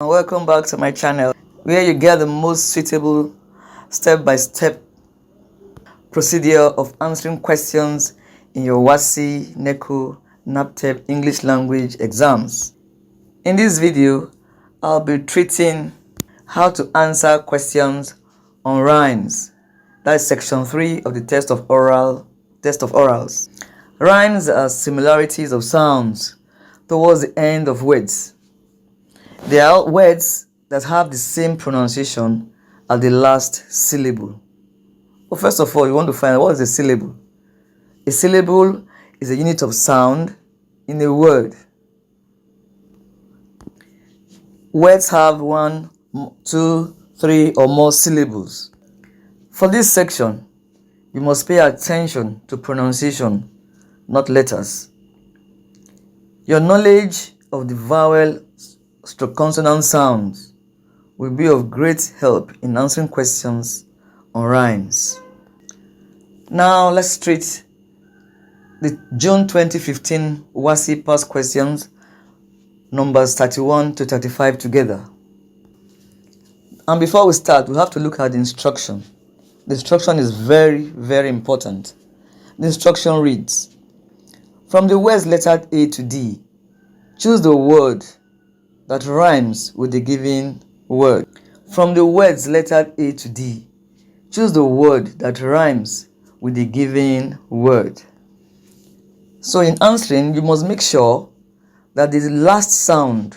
Welcome back to my channel, where you get the most suitable step-by-step procedure of answering questions in your WASSCE, NECO, NABTEB English language exams. In this video, I'll be treating how to answer questions on rhymes. That's section 3 of the test of orals. Rhymes are similarities of sounds towards the end of words. They are words that have the same pronunciation as the last syllable. Well, first of all, you want to find out what is a syllable. A syllable is a unit of sound in a word. Words have 1, 2, 3 or more syllables. For this section, you must pay attention to pronunciation, not letters. Your knowledge of the vowel stroke consonant sounds will be of great help in answering questions on rhymes. Now let's treat the June 2015 WASSCE past questions numbers 31 to 35 together. And before we start, we have to look at the instruction. The instruction is very, very important. The instruction reads, from the words lettered A to D, choose the word that rhymes with the given word. From the words lettered A to D, choose the word that rhymes with the given word. So in answering, you must make sure that the last sound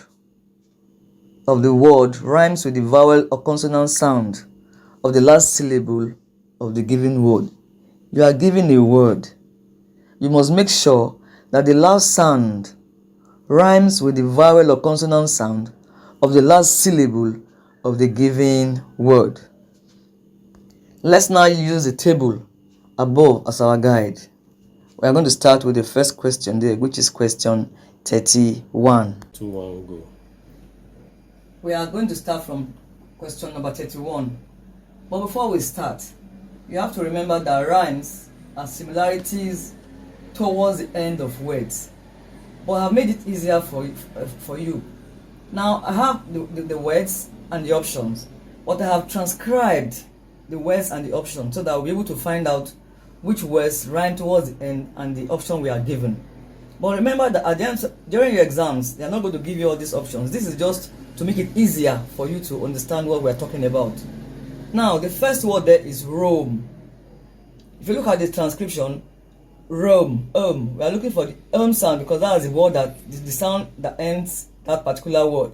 of the word rhymes with the vowel or consonant sound of the last syllable of the given word. You are given a word. You must make sure that the last sound rhymes with the vowel or consonant sound of the last syllable of the given word. Let's now use the table above as our guide. We are going to start with the first question there, which is question 31. 2-1 go. We are going to start from question number 31. But before we start, you have to remember that rhymes are similarities towards the end of words. But I've made it easier for you. Now I have the words and the options, but I have transcribed the words and the options so that we'll be able to find out which words rhyme towards the end and the option we are given. But remember that at the end, during your exams, they are not going to give you all these options. This is just to make it easier for you to understand what we're talking about. Now the first word there is roam. If you look at the transcription, roam, we are looking for the sound because that is the word that the sound that ends that particular word.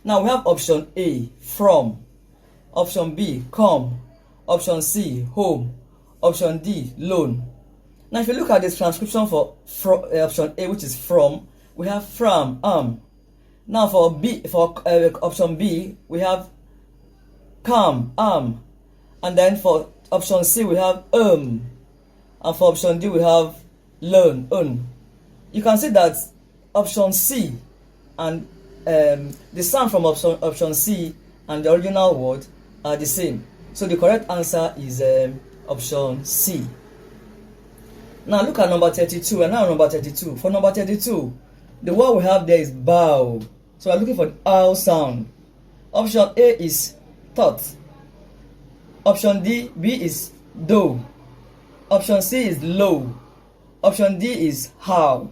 Now we have option A, from, option B, come, option C, home, option D, loan. Now if you look at the transcription for option A, which is from, we have from, Now for option B, we have come, and then for option C we have and for option D we have learn, You can see that option C and the sound from option C and the original word are the same. So the correct answer is option C. Now look at number 32. And now number 32. For number 32, the word we have there is bow. So we're looking for the ow sound. Option A is thought. Option B is do. Option C is low. Option D is how.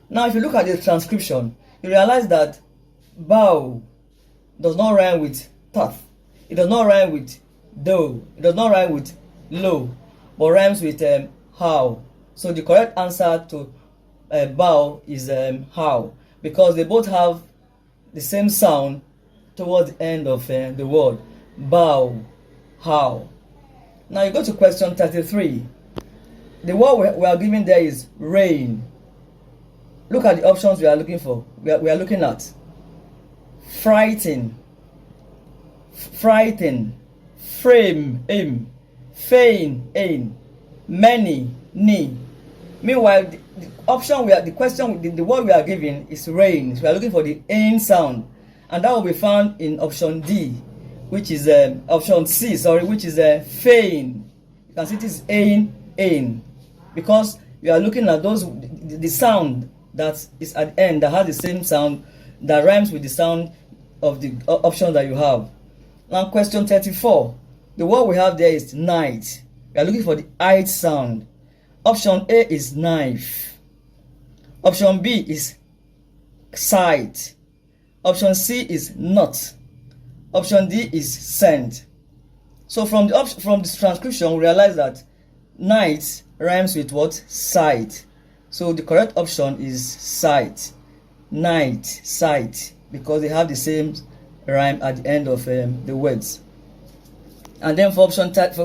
Now if you look at the transcription, you realize that bow does not rhyme with thought. It does not rhyme with do. It does not rhyme with low, but rhymes with how. So the correct answer to bow is how, because they both have the same sound towards the end of the word. Bow, how. Now you go to question 33. The word we are given there is rain. Look at the options we are looking for. We are looking at frighten, frame, aim, feign, aim, many, knee. Meanwhile, the word we are given is rain. So we are looking for the ain sound, and that will be found in option D, which is option C, which is feign. You can see it is ain, because we are looking at the sound that is at the end that has the same sound that rhymes with the sound of the options that you have. Now question 34. The word we have there is night. We are looking for the I sound. Option A is knife. Option B is sight. Option C is not. Option D is send. So from the transcription, we realize that night rhymes with what? Sight. So the correct option is sight. Night, sight, because they have the same rhyme at the end of the words. And then for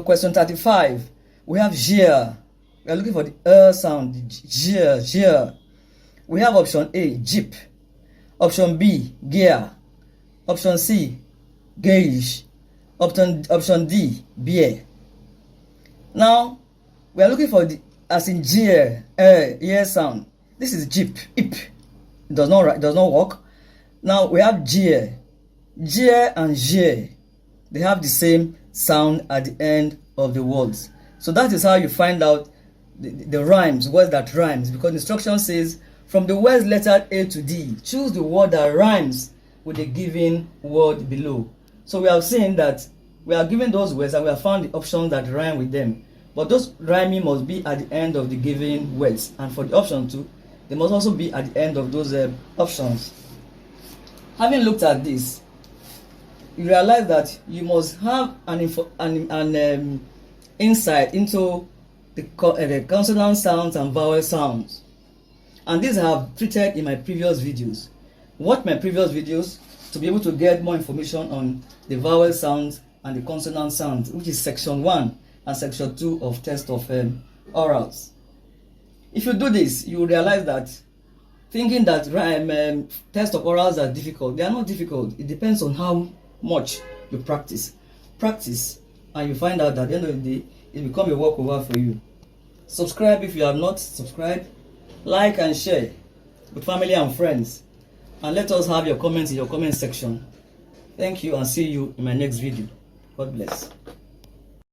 question 35, we have jeer. We are looking for the sound. Jeer, jeer. We have option A, jeep. Option B, gear. Option C, gauge. Option D, beer. Now we are looking for the as in jeer, ear sound. This is jeep, ip. It does not work. Now we have jeer. Jeer and jeer, they have the same sound at the end of the words. So that is how you find out the rhymes, words that rhymes, because the instruction says from the words lettered A to D, choose the word that rhymes with the given word below. So we have seen that we are given those words and we have found the options that rhyme with them. But those rhyming must be at the end of the given words. And for the option 2, they must also be at the end of those options. Having looked at this, you realize that you must have an insight into the consonant sounds and vowel sounds. And these I have treated in my previous videos. Watch my previous videos to be able to get more information on the vowel sounds and the consonant sounds, which is section 1 and section 2 of test of orals. If you do this, you will realize that thinking that test of orals are difficult, they are not difficult. It depends on how much you practice, and you find out that at the end of the day, it becomes a walkover for you. Subscribe if you have not subscribed, like and share with family and friends, and let us have your comments in your comment section. Thank you and see you in my next video. God bless.